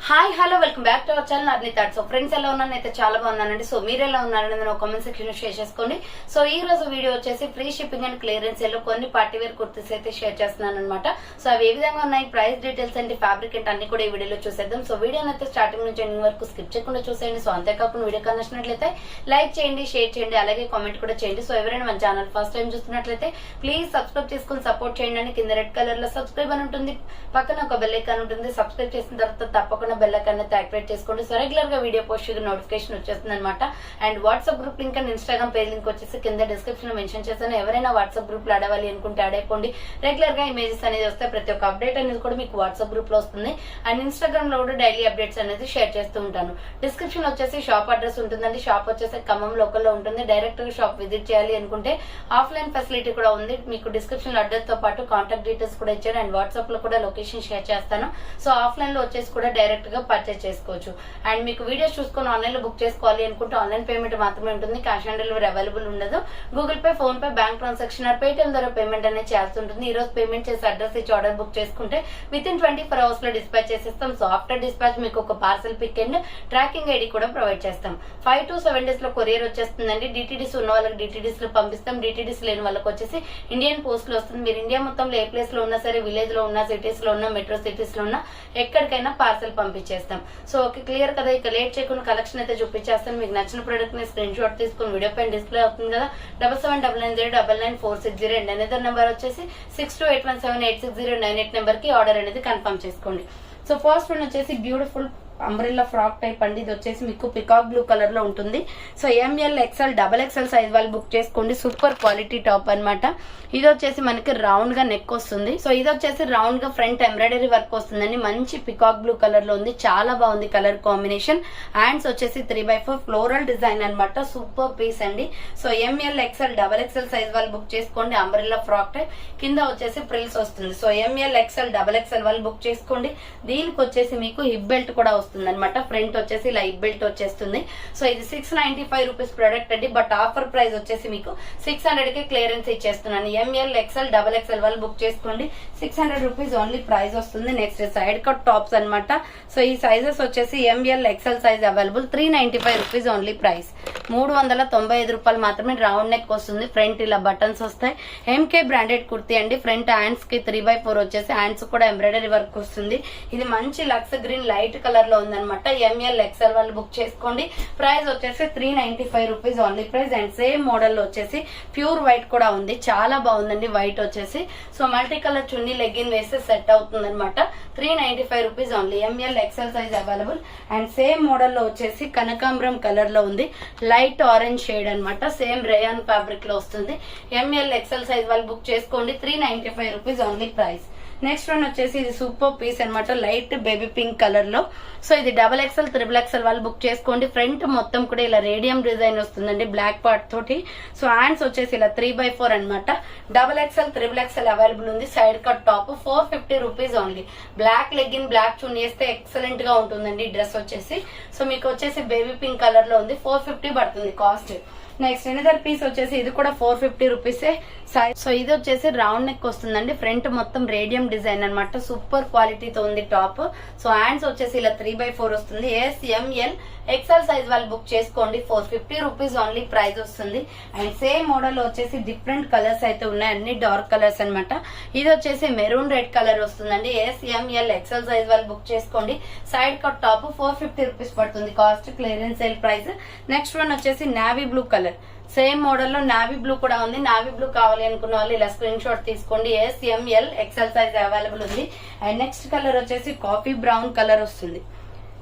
Hi hello welcome back to our channel అర్ని thoughts. So friends ఎలా ఉన్నాను అయితే చాలా బాగున్నానండి. సో మీరు ఎలా ఉన్నారని నేను కామెంట్ సెక్షన్ లో షేర్ చేసుకోండి. సో ఈ రోజు వీడియో వచ్చేసి ఫ్రీ షిప్పింగ్ అండ్ క్లియరెన్స్ లో కొన్ని పార్టీ వేర్ కుర్తీస్ అయితే షేర్ చేస్తున్నాను అనమాట. సో అవి ఏ విధంగా ఉన్నాయి, price details and fabric and అన్ని కూడా ఈ వీడియోలో చూసేద్దాం. సో వీడియోని అయితే స్టార్టింగ్ నుంచి ఎండింగ్ వరకు స్కిప్ చేయకుండా చూసేయండి. సో అంతేకాకుండా వీడియో నచ్చినట్లయితే లైక్ చేయండి, షేర్ చేయండి, అలాగే కామెంట్ కూడా చేయండి. సో ఎవరైనా మన ఛానల్ ఫస్ట్ టైం చూస్తున్నట్లయితే ప్లీజ్ సబ్స్క్రైబ్ చేసుకుని సపోర్ట్ చేయండి అని కింద రెడ్ కలర్ లో సబ్స్క్రైబ్ అని ఉంటుంది, పక్కన ఒక బెల్ ఐకాన్ ఉంటుంది. సబ్స్క్రైబ్ చేసిన తర్వాత తప్పకుండా బెల్ ఐకాన్ అయితే యాక్టివేట్ చేసుకోండి. సో రెగ్యులర్ గా వీడియో పోస్ట్ నోటిఫికేషన్ వచ్చేస్తుంది అనమాట. And WhatsApp group link and Instagram page link వచ్చేసి కింద డిస్క్రిప్షన్ లో మెన్షన్ చేస్తాను. ఎవరైనా వాట్సాప్ గ్రూప్ లో అడవాలి అనుకుంటే యాడ్ అయిపోండి. రెగ్యులర్ గా ఇమేజెస్ అనేది వస్తాయి, ప్రతి ఒక్క అప్డేట్ అనేది కూడా మీకు వాట్సాప్ గ్రూప్ లో వస్తుంది. అండ్ ఇన్స్టాగ్రామ్ లో కూడా డైలీ అప్డేట్స్ అనేది షేర్ చేస్తూ ఉంటాను. డిస్క్రిప్షన్ వచ్చేసి షాప్ అడ్రస్ ఉంటుందండి. షాప్ వచ్చేసి ఖమ్మం లోకల్ లో ఉంటుంది. డైరెక్ట్ గా షాప్ విజిట్ చేయాలి అనుకుంటే ఆఫ్లైన్ ఫెసిలిటీ కూడా ఉంది. మీకు డిస్క్రిప్షన్ లో అడ్రస్ తో పాటు కాంటాక్ట్ డీటెయిల్స్ కూడా ఇచ్చాను. అండ్ వాట్సాప్ లో కూడా లొకేషన్ షేర్ చేస్తాను. సో ఆఫ్లైన్ లో వచ్చేసి కూడా డైరెక్ట్ గా పర్చేస్ చేసుకోవచ్చు. అండ్ మీకు వీడియోస్ చూసుకొని ఆన్లైన్ లో బుక్ చేసుకోవాలి అనుకుంటే ఆన్లైన్ పేమెంట్ మాత్రమే ఉంటుంది. క్యాష్ ఆన్ డెలివరీ అవైలబుల్ ఉండదు. Google Pay, PhonePe, bank transaction or Paytm ద్వారా పేమెంట్ అనేది చేయాల్సి ఉంటుంది. ఈ రోజు పేమెంట్ చేసి అడ్రస్ ఇచ్చి ఆర్డర్ బుక్ చేసుకుంటే విత్ ఇన్ 24 hours లో డిస్పాచ్ చేసేస్తాం. సో ఆఫ్టర్ డిస్పాచ్ మీకు ఒక parcel pick and tracking ID కూడా ప్రొవైడ్ చేస్తాం. 5 to 7 days లో కొరియర్ వచ్చేస్తుందండి. డిటిడిస్ ఉన్న వాళ్ళకి డిటిడిస్ లో పంపిస్తాం. డిటిడిస్ లేని వాళ్ళకి వచ్చేసి ఇండియన్ పోస్ట్ లో వస్తుంది. మీరు ఇండియా మొత్తంలో ఏ ప్లేస్ లో ఉన్నా సరే, విలేజ్ లో ఉన్నా, సిటీస్ లో ఉన్నా, మెట్రో సిటీస్ లో ఉన్నా, ఎక్కడికైనా పార్సల్ పంపించేస్తాం. సో ఓకే, క్లియర్ కదా. ఇక లేట్ చేయకుండా కలెక్షన్ అయితే చూపించేస్తాను. మీకు నచ్చిన ప్రొడక్ట్ ని స్క్రీన్ షాట్ తీసుకుని వీడియో పైన డిస్ప్లే అవుతుంది కదా, 7799099460 అండ్ అనేది నెంబర్ వచ్చేసి 6281786098 నెంబర్ కి ఆర్డర్ అనేది కన్ఫర్మ్ చేసుకోండి. సో ఫస్ట్ వన్ వచ్చేసి బ్యూటిఫుల్ అంబ్రెల్లా ఫ్రాక్ టైప్ అండి. ఇది వచ్చేసి మీకు పికాక్ బ్లూ కలర్ లో ఉంటుంది. So ML, XL, XXL size వాళ్ళు బుక్ చేసుకోండి. సూపర్ క్వాలిటీ టాప్ అన్నమాట. ఇది వచ్చేసి మనకి రౌండ్ గా నెక్ వస్తుంది. సో ఇది వచ్చేసి రౌండ్ గా ఫ్రంట్ ఎంబ్రాయిడరీ వర్క్ వస్తుందండి. మంచి పికాక్ బ్లూ కలర్ లో ఉంది, చాలా బాగుంది కలర్ కాంబినేషన్. హ్యాండ్స్ వచ్చేసి 3x4 ఫ్లోరల్ డిజైన్ అన్నమాట. సూపర్ పీస్ అండి. So ML, XL, XXL size వాళ్ళు బుక్ చేసుకోండి. అంబ్రెల్లా ఫ్రాక్ టైప్ కింద వచ్చేసి ప్రిల్స్ వస్తుంది. సో ఎంఎల్, ఎక్స్ఎల్, XXL వాళ్ళు బుక్ చేసుకోండి. దీనికి వచ్చేసి మీకు హిప్ బెల్ట్ కూడా వస్తుంది అనమాట. ఫ్రంట్ వచ్చేసి ఇలా హిప్ బెల్ట్ వచ్చేస్తుంది. సో ఇది 695 రూపీస్ ప్రొడక్ట్ అండి. బట్ ఆఫర్ ప్రైస్ వచ్చేసి మీకు 600 కి క్లియరెన్స్ ఇచ్చేస్తున్నాను. ఎంఎల్, ఎక్స్ఎల్, XXL వాళ్ళు బుక్ చేసుకోండి. 600 రూపీస్ ఓన్లీ ప్రైస్ వస్తుంది. నెక్స్ట్ సైడ్ కట్ టాప్స్ అనమాట. సో ఈ సైజెస్ వచ్చేసి ML, XL size available. 395 rupees only price. 395 రూపాయలు మాత్రమే. రౌండ్ నెక్ వస్తుంది. ఫ్రంట్ ఇలా బటన్స్ వస్తాయి. ఎంకే బ్రాండెడ్ కుర్తీ అండి. ఫ్రంట్ హ్యాండ్స్ కి 3x4 వచ్చేసి హ్యాండ్స్ కూడా ఎంబ్రాయిడరీ వర్క్ వస్తుంది. ఇది మంచి లక్స్ గ్రీన్ లైట్ కలర్ లో ఉందన్నమాట. ఎంఎల్, ఎక్స్ఎల్ వాళ్ళు బుక్ చేసుకోండి. ప్రైస్ వచ్చేసి 395 rupees only price. And same model లో వచ్చేసి ప్యూర్ వైట్ కూడా ఉంది, చాలా బాగుందండి వైట్ వచ్చేసి. సో మల్టీ కలర్ చున్నీ లెగ్గిన్ వేస్తే సెట్ అవుతుంది అనమాట. 395 rupees only. ML, XL size available. And same model లో వచ్చేసి కనకాంబరం కలర్ లో ఉంది, లైట్ ఆరెంజ్ షేడ్ అనమాట. సేమ్ రేయాన్ ఫ్యాబ్రిక్ లో వస్తుంది. ఎంఎల్, ఎక్స్ఎల్ సైజ్ వాళ్ళు బుక్ చేసుకోండి. 395 rupees only price. Next one వచ్చేసి ఇది సూపర్ పీస్ అనమాట, లైట్ బేబీ పింక్ కలర్ లో. సో ఇది XXL, XXL వాళ్ళు బుక్ చేసుకోండి. ఫ్రంట్ మొత్తం కూడా ఇలా రేడియం డిజైన్ వస్తుందండి, బ్లాక్ పార్ట్ తోటి. సో హ్యాండ్స్ వచ్చేసి ఇలా 3x4 అనమాట. XXL, XXL అవైలబుల్ ఉంది. Side cut top 450 rupees only. Black legging, black chunni వేస్తే ఎక్సలెంట్ గా ఉంటుందండి డ్రెస్ వచ్చేసి. సో మీకు వచ్చేసి బేబీ పింక్ కలర్ లో ఉంది. 450 పడుతుంది కాస్ట్. నెక్స్ట్ ఎనదర్ పీస్ వచ్చేసి ఇది కూడా 450 రూపీసే. సో ఇది వచ్చేసి రౌండ్ నెక్ వస్తుందండి. ఫ్రంట్ మొత్తం రేడియం డిజైన్ అనమాట. సూపర్ క్వాలిటీతో ఉంది టాప్. సో హ్యాండ్స్ వచ్చేసి ఇలా 3x4 వస్తుంది. ఎంఎల్, ఎక్స్ఎల్ సైజ్ వాళ్ళు బుక్ చేసుకోండి. 450 రూపీస్ ఓన్లీ ప్రైస్ వస్తుంది. అండ్ సేమ్ మోడల్ వచ్చేసి డిఫరెంట్ కలర్స్ అయితే ఉన్నాయి, అన్ని డార్క్ కలర్స్ అనమాట. ఇది వచ్చేసి మెరూన్ రెడ్ కలర్ వస్తుందండి. ఎంఎల్, ఎక్స్ఎల్ సైజ్ వాళ్ళు బుక్ చేసుకోండి. సైడ్ కట్ టాప్ 450 రూపీస్ పడుతుంది cost. Clearance sale price. Next one వచ్చేసి navy blue colour. Same model లో నావీ బ్లూ కూడా ఉంది. నావీ బ్లూ కావాలి అనుకున్న వాళ్ళు ఇలా స్క్రీన్ షాట్ తీసుకోండి. ఎంఎల్, ఎక్స్ఎల్ సైజ్ అవైలబుల్ ఉంది. అండ్ నెక్స్ట్ కలర్ వచ్చేసి కాఫీ బ్రౌన్ కలర్ వస్తుంది.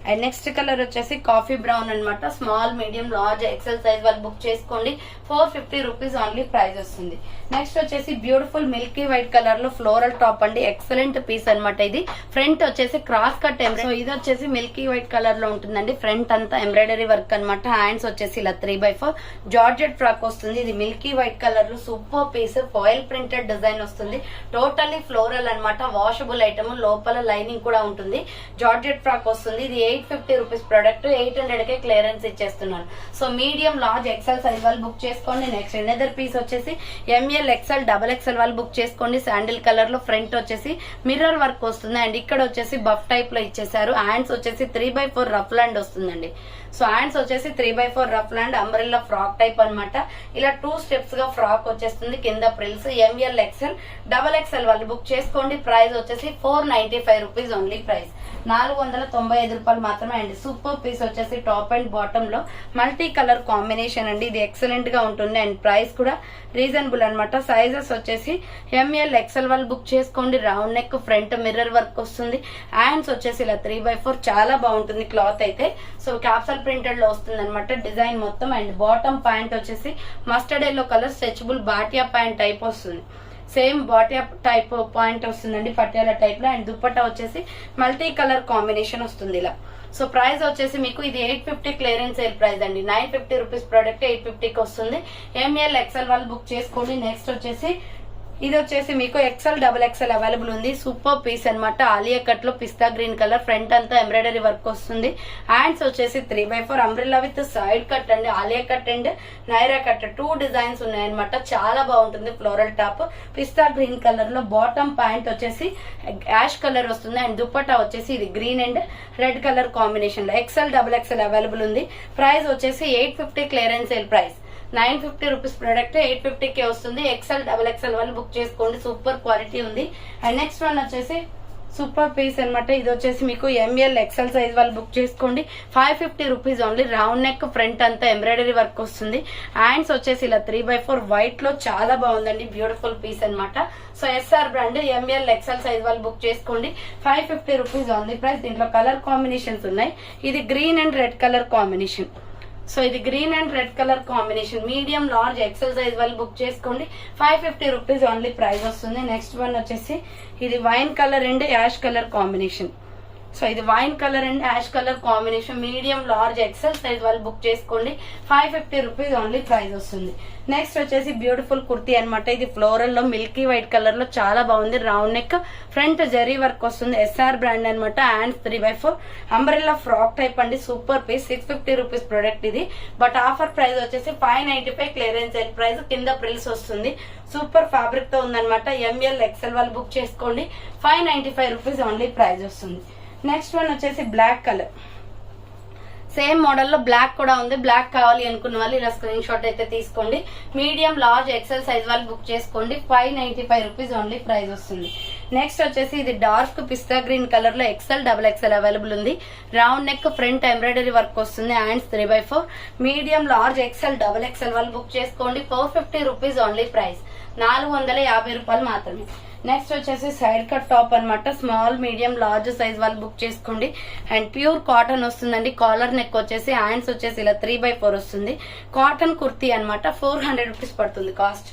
అండ్ నెక్స్ట్ కలర్ వచ్చేసి కాఫీ బ్రౌన్ అనమాట. Small, medium, large, XL size వాళ్ళు బుక్ చేసుకోండి. 450 రూపీస్ ఓన్లీ ప్రైస్ వస్తుంది. నెక్స్ట్ వచ్చేసి బ్యూటిఫుల్ మిల్కీ వైట్ కలర్ లో ఫ్లోరల్ టాప్ అండి. ఎక్సలెంట్ పీస్ అనమాట. ఇది ఫ్రంట్ వచ్చేసి క్రాస్ కట్ సో ఇది వచ్చేసి మిల్కీ వైట్ కలర్ లో ఉంటుందండి. ఫ్రంట్ అంతా ఎంబ్రాయిడరీ వర్క్ అనమాట. హ్యాండ్స్ వచ్చేసి ఇలా 3x4 జార్జెట్ ఫ్రాక్ వస్తుంది. ఇది మిల్కీ వైట్ కలర్ లో super piece. Foil printed design వస్తుంది. టోటల్లీ ఫ్లోరల్ అనమాట. వాషబుల్ ఐటమ్, లోపల లైనింగ్ కూడా ఉంటుంది. జార్జెట్ ఫ్రాక్ వస్తుంది. ఇది 850 రూపీస్ ప్రోడక్ట్ 800కే క్లియరెన్స్ ఇచ్చేస్తున్నాను. So medium large XL size వాళ్ళు బుక్ చేసుకోండి. నెక్స్ట్ ఎనదర్ పీస్ వచ్చేసి ఎంఎల్ ఎక్సెల్ డబల్ ఎక్సెల్ వాళ్ళు బుక్ చేసుకోండి. శాండిల్ కలర్ లో ఫ్రంట్ వచ్చేసి మిర్రర్ వర్క్ వస్తుంది అండ్ ఇక్కడ వచ్చేసి బఫ్ టైప్ లో ఇచ్చేసారు. హ్యాండ్స్ వచ్చేసి 3/4 రఫ్ ల్యాండ్ వస్తుందండి. సో హ్యాండ్స్ వచ్చేసి 3/4 rough land umbrella frock type అనమాట. ఇలా 2 స్టెప్స్ గా ఫ్రాక్ వచ్చేస్తుంది. కింద ప్రిల్స్. ఎంఎల్ ఎక్సెల్ డబల్ ఎక్సెల్ వాళ్ళు బుక్ చేసుకోండి. ప్రైస్ వచ్చేసి 495 రూపీస్ ఓన్లీ. ప్రైస్ 495 రూపాయలు మాత్రమే అండి. సూపర్ పీస్ వచ్చేసి టాప్ అండ్ బాటమ్ లో మల్టీ కలర్ కాంబినేషన్ అండి. ఇది ఎక్సలెంట్ గా ఉంటుంది అండ్ ప్రైస్ కూడా రీజనబుల్ అనమాట. సైజెస్ వచ్చేసి ఎంఎల్ ఎక్సెల్ వాళ్ళు బుక్ చేసుకోండి. Round neck, front mirror work వస్తుంది. హ్యాండ్స్ వచ్చేసి ఇలా 3/4 చాలా బాగుంటుంది క్లాత్ అయితే. సో క్యాప్సల్ ప్రింటెడ్ లో వస్తుంది అనమాట డిజైన్ మొత్తం. అండ్ బాటమ్ ప్యాంట్ వచ్చేసి mustard yellow colour stretchable Bhatia pant type వస్తుంది. సేమ్ బాటియా టైప్ పాయింట్ వస్తుందండి పటియాలా టైప్ లో. అండ్ దుపట్టా వచ్చేసి మల్టీ కలర్ కాంబినేషన్ వస్తుంది ఇలా. సో ప్రైస్ వచ్చేసి మీకు ఇది 850 క్లియరెన్స్ సేల్ ప్రైస్ అండి. 950 రూపీస్ ప్రోడక్ట్ 850కి వస్తుంది. ఎంఎల్ ఎక్సెల్ వాళ్ళు బుక్ చేసుకోండి. నెక్స్ట్ వచ్చేసి ఇది వచ్చేసి మీకు ఎక్సెల్ డబల్ ఎక్సెల్ అవైలబుల్ ఉంది. సూపర్ పీస్ అనమాట. ఆలియా కట్ లో పిస్తా గ్రీన్ కలర్ ఫ్రంట్ అంతా ఎంబ్రాయిడరీ వర్క్ వస్తుంది. హ్యాండ్స్ వచ్చేసి 3/4 అంబ్రెల్లా విత్ సైడ్ కట్ అండి. Alia cut and Naira cut 2 designs ఉన్నాయన్నమాట. చాలా బాగుంటుంది. ఫ్లోరల్ టాప్ పిస్తా గ్రీన్ కలర్ లో. బాటమ్ ప్యాంట్ వచ్చేసి యాష్ కలర్ వస్తుంది అండ్ దుపట్టా వచ్చేసి ఇది green and red colour combination లో. ఎక్సెల్ డబల్ ఎక్సెల్ అవైలబుల్ ఉంది. ప్రైస్ వచ్చేసి 850 clearance sale price. 950 rupees product 850కే వస్తుంది. ఎక్సెల్ డబల్ ఎక్సెల్ వాళ్ళు బుక్ చేసుకోండి. సూపర్ క్వాలిటీ ఉంది. అండ్ నెక్స్ట్ వన్ వచ్చేసి సూపర్ పీస్ అనమాట. ఇది వచ్చేసి మీకు ఎంఎల్ ఎక్సెల్ సైజ్ వాళ్ళు బుక్ చేసుకోండి. 550 rupees only. Round neck, front అంతా ఎంబ్రాయిడరీ వర్క్ వస్తుంది. హ్యాండ్స్ వచ్చేసి ఇలా 3/4 వైట్ లో చాలా బాగుందండి. బ్యూటిఫుల్ పీస్ అనమాట. So SR brand ML XL size వాళ్ళు బుక్ చేసుకోండి. 550 రూపీస్ ఓన్లీ ప్రైస్. దీంట్లో కలర్ కాంబినేషన్స్ ఉన్నాయి. ఇది green and red colour combination. So ఇది green and red colour combination. Medium large XL size వాళ్ళు బుక్ చేసుకోండి. 550 రూపీస్ ఓన్లీ ప్రైస్ వస్తుంది. Next one వచ్చేసి ఇది wine colour and ash colour combination. So ఇది wine colour and ash colour combination. Medium large XL size వాళ్ళు book చేసుకోండి. 550 rupees only price వస్తుంది. Next వచ్చేసి బ్యూటిఫుల్ కుర్తీ అనమాట. ఇది ఫ్లోరల్ లో మిల్కీ వైట్ కలర్ లో చాలా బాగుంది. Round neck, front zari work వస్తుంది. ఎస్ఆర్ బ్రాండ్ అనమాట. హ్యాండ్స్ 3/4 అంబ్రెల్లా ఫ్రాక్ టైప్ అండి. Super piece. 650 రూపీస్ ప్రొడక్ట్ ఇది. బట్ ఆఫర్ ప్రైస్ వచ్చేసి 595 క్లియరెన్స్ సేల్ ప్రైస్. కింద ప్రిల్స్ వస్తుంది. సూపర్ ఫ్యాబ్రిక్ తో ఉందన్నమాట. ఎంఎల్ ఎక్సెల్ వాళ్ళు బుక్ చేసుకోండి. 595 రూపీస్ ఓన్లీ ప్రైస్ వస్తుంది. నెక్స్ట్ వన్ వచ్చేసి బ్లాక్ కలర్. సేమ్ మోడల్ లో బ్లాక్ కూడా ఉంది. బ్లాక్ కావాలి అనుకున్న వాళ్ళు ఇలా స్క్రీన్ షాట్ అయితే తీసుకోండి. మీడియం లార్జ్ ఎక్సెల్ సైజ్ వాళ్ళు బుక్ చేసుకోండి. 595 రూపీస్ ఓన్లీ ప్రైస్ వస్తుంది. నెక్స్ట్ వచ్చేసి ఇది డార్క్ పిస్తా గ్రీన్ కలర్ లో ఎక్సెల్ డబల్ ఎక్సెల్ అవైలబుల్ ఉంది. Round neck, front embroidery work వస్తుంది. Hands 3/4 medium large XL double XL వాళ్ళు బుక్ చేసుకోండి. 450 రూపీస్ ఓన్లీ ప్రైస్. 450 రూపాయలు మాత్రమే. నెక్స్ట్ వచ్చేసి సైడ్ కట్ టాప్ అనమాట. స్మాల్, మీడియం, లార్జ్ సైజ్ వాళ్ళు బుక్ చేసుకోండి. అండ్ ప్యూర్ కాటన్ వస్తుందండి. కాలర్ నెక్ వచ్చేసి హ్యాండ్స్ వచ్చేసి ఇలా 3/4 వస్తుంది. కాటన్ కుర్తీ అనమాట. 400 రూపీస్ పడుతుంది కాస్ట్.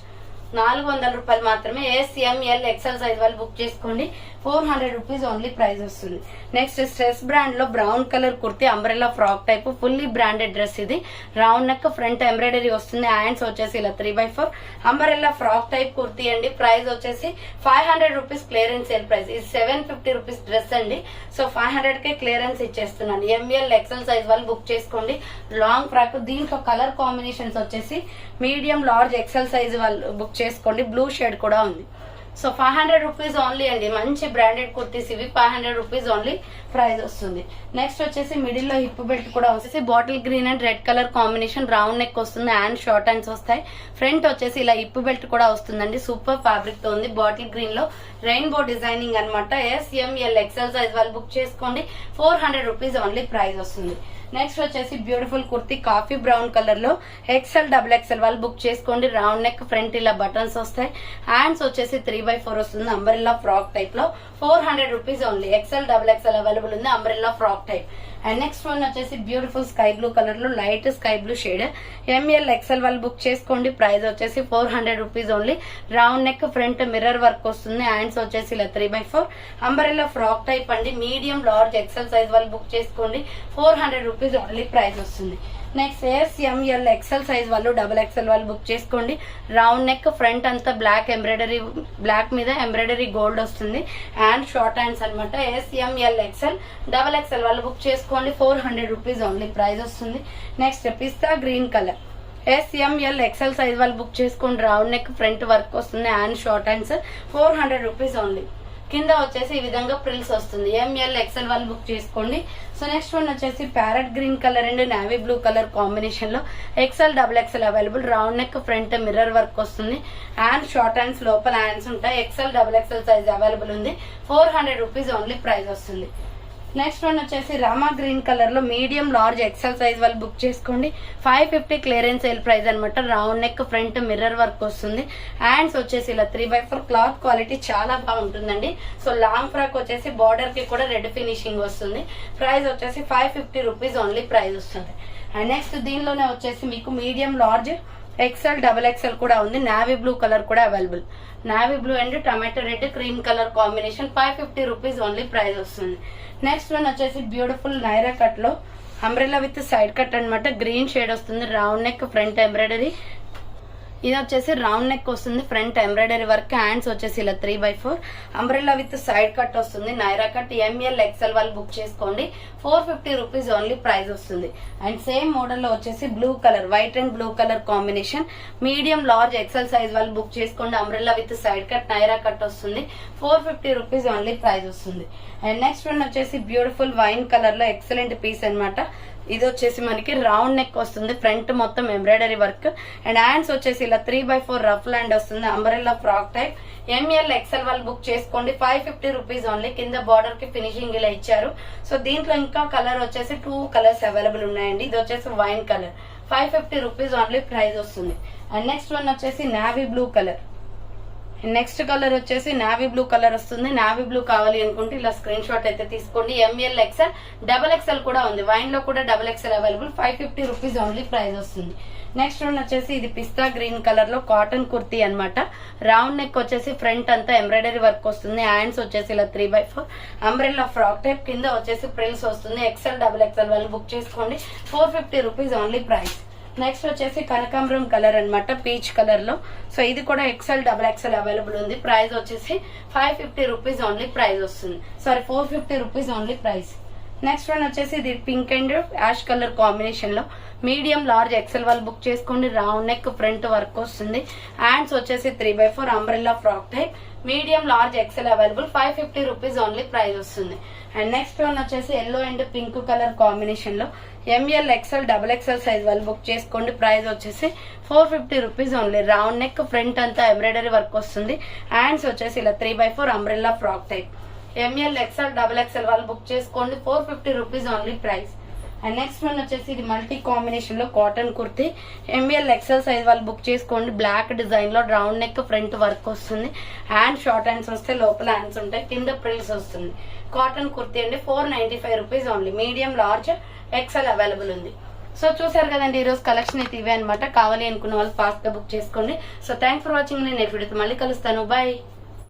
400 రూపాయలు మాత్రమే. ఎస్ఎంఎల్ ఎక్సెల్ సైజ్ వాళ్ళు బుక్ చేసుకోండి. 400 రూపీస్ ఓన్లీ ప్రైస్ వస్తుంది. నెక్స్ట్ స్ట్రెస్ బ్రాండ్ లో brown colour kurti umbrella frock type fully branded dress ఇది. రౌండ్ నెక్, ఫ్రంట్ ఎంబ్రాయిడరీ వస్తుంది. హ్యాండ్స్ వచ్చేసి ఇలా 3/4 అంబ్రెల్లా ఫ్రాక్ టైప్ కుర్తీ అండి. ప్రైస్ వచ్చేసి 500 రూపీస్ క్లియరెన్స్ సేల్ ప్రైస్. ఇది 750 రూపీస్ డ్రెస్ అండి. సో 500కే క్లియరెన్స్ ఇచ్చేస్తున్నాను. ఎంఎల్ ఎక్సెల్ సైజ్ వాళ్ళు బుక్ చేసుకోండి. Long frock. దీంట్లో కలర్ కాంబినేషన్స్ వచ్చేసి మీడియం లార్జ్ ఎక్సెల్ సైజ్ వాళ్ళు బుక్ చేసుకోండి. బ్లూ షేడ్ కూడా ఉంది. సో 500 రూపీస్ ఓన్లీ అండి. మంచి బ్రాండెడ్ కుర్తీస్ ఇవి. 500 రూపీస్ ఓన్లీ ప్రైస్ వస్తుంది. నెక్స్ట్ వచ్చేసి మిడిల్ లో హిప్ బెల్ట్ కూడా వచ్చేసి bottle green and red colour combination. Round neck వస్తుంది. హ్యాండ్ షార్ట్ హ్యాండ్స్ వస్తాయి. ఫ్రంట్ వచ్చేసి ఇలా హిప్ బెల్ట్ కూడా వస్తుందండి. సూపర్ ఫ్యాబ్రిక్ తో ఉంది. బాటిల్ గ్రీన్ లో రెయిన్బో డిజైనింగ్ అనమాట. ఎస్ఎంఎల్ ఎక్సెల్ సైజ్ వాళ్ళు బుక్ చేసుకోండి. 400 రూపీస్ ఓన్లీ ప్రైస్ వస్తుంది. నెక్స్ట్ వచ్చేసి beautiful kurti coffee brown colour లో ఎక్సెల్ డబుల్ ఎక్సెల్ వాళ్ళు బుక్ చేసుకోండి. రౌండ్ నెక్, ఫ్రంట్ ఇలా బటన్స్ వస్తాయి. హ్యాండ్స్ వచ్చేసి 3/4 వస్తుంది. అంబ్రెల్లా ఫ్రాక్ టైప్ లో 400 rupees only. XL double XL available ఉంది. Umbrella frock type. And next one వచ్చేసి బ్యూటిఫుల్ స్కై బ్లూ కలర్ లో light sky blue shade. M L XL వాళ్ళు బుక్ చేసుకోండి. ప్రైస్ వచ్చేసి 400 rupees only. Round neck, front mirror work వస్తుంది. Hands వచ్చేసి ఇలా 3/4 umbrella frock type అండి. మీడియం లార్జ్ ఎక్సెల్ సైజ్ వాళ్ళు బుక్ చేసుకోండి. 400 రూపీస్ ఓన్లీ ప్రైస్ వస్తుంది. నెక్స్ట్ ఎస్ఎంఎల్ ఎక్సెల్ సైజ్ వాళ్ళు డబుల్ ఎక్సెల్ వాళ్ళు బుక్ చేసుకోండి. రౌండ్ నెక్, ఫ్రంట్ అంతా బ్లాక్ ఎంబ్రాయిడరీ, బ్లాక్ మీద ఎంబ్రాయిడరీ గోల్డ్ వస్తుంది అండ్ షార్ట్ హ్యాండ్స్ అనమాట. ఎస్ఎంఎల్ ఎక్సెల్ డబుల్ ఎక్సెల్ వాళ్ళు బుక్ చేసుకోండి. 400 రూపీస్ ఓన్లీ ప్రైస్ వస్తుంది. నెక్స్ట్ పిస్తా green colour SML XL size వాళ్ళు బుక్ చేసుకోండి. రౌండ్ నెక్, ఫ్రంట్ వర్క్ వస్తుంది and short hands. 400 rupees only. కింద వచ్చేసి ఈ విధంగా ప్రిల్స్ వస్తుంది. ఎంఎల్ ఎక్సెల్ వాళ్ళు బుక్ చేసుకోండి. సో నెక్స్ట్ వన్ వచ్చేసి parrot green colour and navy blue colour combination లో XL double XL available. Round neck, front mirror work వస్తుంది అండ్ షార్ట్ హ్యాండ్స్, లోపల హ్యాండ్స్ ఉంటాయి. XL double XL size available ఉంది. 400 rupees only price వస్తుంది. Next one వచ్చేసి Rama green colour లో medium large XL size వాళ్ళు book చేసుకోండి. 550 క్లియరెన్స్ సేల్ ప్రైస్ అనమాట. Round neck, front mirror work వస్తుంది. హ్యాండ్స్ వచ్చేసి ఇలా 3/4 క్లాత్ క్వాలిటీ చాలా బాగుంటుందండి. సో లాంగ్ ఫ్రాక్ వచ్చేసి బార్డర్ కి కూడా రెడ్ ఫినిషింగ్ వస్తుంది. ప్రైస్ వచ్చేసి 550 రూపీస్ ఓన్లీ ప్రైస్ వస్తుంది. అండ్ నెక్స్ట్ దీనిలోనే వచ్చేసి మీకు medium large XL double XL కూడా ఉంది. నావీ బ్లూ కలర్ కూడా available. Navy blue and tomato red cream colour combination. 550 rupees only price వస్తుంది. నెక్స్ట్ వన్ వచ్చేసి బ్యూటిఫుల్ నైరా కట్ లో అంబ్రెల్లా విత్ సైడ్ కట్ అనమాట. గ్రీన్ షేడ్ వస్తుంది. Round neck, front embroidery. ఇది వచ్చేసి రౌండ్ నెక్ వస్తుంది, front embroidery work. Hands వచ్చేసి ఇలా 3/4 అంబ్రెల్లా విత్ సైడ్ కట్ వస్తుంది. నైరా కట్ ఎంఎల్ ఎక్సెల్ వాళ్ళు బుక్ చేసుకోండి. 450 రూపీస్ ఓన్లీ ప్రైస్ వస్తుంది. అండ్ సేమ్ మోడల్ లో వచ్చేసి blue colour, white and blue colour combination. Medium large XL size వాళ్ళు బుక్ చేసుకోండి. Umbrella with side cut Naira cut వస్తుంది. 450 rupees only price వస్తుంది. అండ్ నెక్స్ట్ వన్ వచ్చేసి బ్యూటిఫుల్ వైన్ కలర్ లో excellent piece అనమాట. ఇది వచ్చేసి మనకి రౌండ్ నెక్ వస్తుంది, ఫ్రంట్ మొత్తం ఎంబ్రాయిడరీ వర్క్ అండ్ హ్యాండ్స్ వచ్చేసి ఇలా 3/4 రఫ్ హ్యాండ్ వస్తుంది. Umbrella frock type. M L XL వాళ్ళు బుక్ చేసుకోండి. 550 రూపీస్ ఓన్లీ. కింద బార్డర్ కి ఫినిషింగ్ ఇలా ఇచ్చారు. సో దీంట్లో ఇంకా కలర్ వచ్చేసి 2 కలర్స్ అవైలబుల్ ఉన్నాయండి. ఇది వచ్చేసి wine colour. 550 rupees only price వస్తుంది. అండ్ నెక్స్ట్ వన్ వచ్చేసి navy blue colour. Next colour వచ్చేసి నావీ బ్లూ కలర్ వస్తుంది. నావీ బ్లూ కావాలి అనుకుంటే ఇలా స్క్రీన్ షాట్ అయితే తీసుకోండి. ఎంఎల్ ఎక్సెల్ డబల్ ఎక్సెల్ కూడా ఉంది. వైన్ లో కూడా double XL available. 550 rupees only price వస్తుంది. నెక్స్ట్ వన్ వచ్చేసి ఇది పిస్తా గ్రీన్ కలర్ లో కాటన్ కుర్తీ అనమాట. రౌండ్ నెక్ వచ్చేసి ఫ్రంట్ అంతా ఎంబ్రాయిడరీ వర్క్ వస్తుంది. హ్యాండ్స్ వచ్చేసి ఇలా 3/4 అంబ్రెల్లా ఫ్రాక్ టైప్. కింద వచ్చేసి ప్రిల్స్ వస్తుంది. ఎక్సెల్ డబల్ ఎక్సెల్ వాళ్ళు బుక్ చేసుకోండి. 450 రూపీస్ ఓన్లీ ప్రైస్. నెక్స్ట్ వచ్చేసి కనకాంబరం కలర్ అనమాట, పీచ్ కలర్ లో. సో ఇది కూడా ఎక్సెల్ డబల్ ఎక్సెల్ అవైలబుల్ ఉంది. ప్రైస్ వచ్చేసి 550 రూపీస్ ఓన్లీ ప్రైస్ వస్తుంది. 450 rupees only price. Next one వచ్చేసి ఇది pink and ash colour combination లో మీడియం లార్జ్ ఎక్సెల్ వాళ్ళు బుక్ చేసుకోండి. రౌండ్ నెక్, ఫ్రంట్ వర్క్ వస్తుంది. హ్యాండ్స్ వచ్చేసి 3/4 umbrella frock type. Medium large XL available. 550 rupees only price వస్తుంది. And next one వచ్చేసి yellow and pink colour combination లో M L XL double XL size వాళ్ళు book చేసుకోండి. Price వచ్చేసి 450 rupees only. Round neck, front అంతా embroidery work వస్తుంది. Hands వచ్చేసి ఇలా 3/4 umbrella frock type. M L XL double XL వాళ్ళు బుక్ చేసుకోండి. 450 rupees only price. And next one వచ్చేసి ఇది మల్టీ కాంబినేషన్ లో cotton kurti. M L XL size వాళ్ళు బుక్ చేసుకోండి. బ్లాక్ డిజైన్ లో రౌండ్ నెక్, ఫ్రంట్ వర్క్ వస్తుంది. హ్యాండ్ షార్ట్ హ్యాండ్స్ వస్తే లోపల హ్యాండ్స్ ఉంటాయి. కింద ప్రిల్స్ వస్తుంది. కాటన్ కుర్తీ అండి. 495 rupees only. Medium large XL available ఉంది. సో చూసారు కదండి, ఈ రోజు కలెక్షన్ అయితే ఇవే అనమాట. కావాలి అనుకున్న వాళ్ళు ఫాస్ట్ గా బుక్ చేసుకోండి. So thanks for watching. నేను నెక్స్ట్ వీడియోతో మళ్ళీ కలుస్తాను. బాయ్.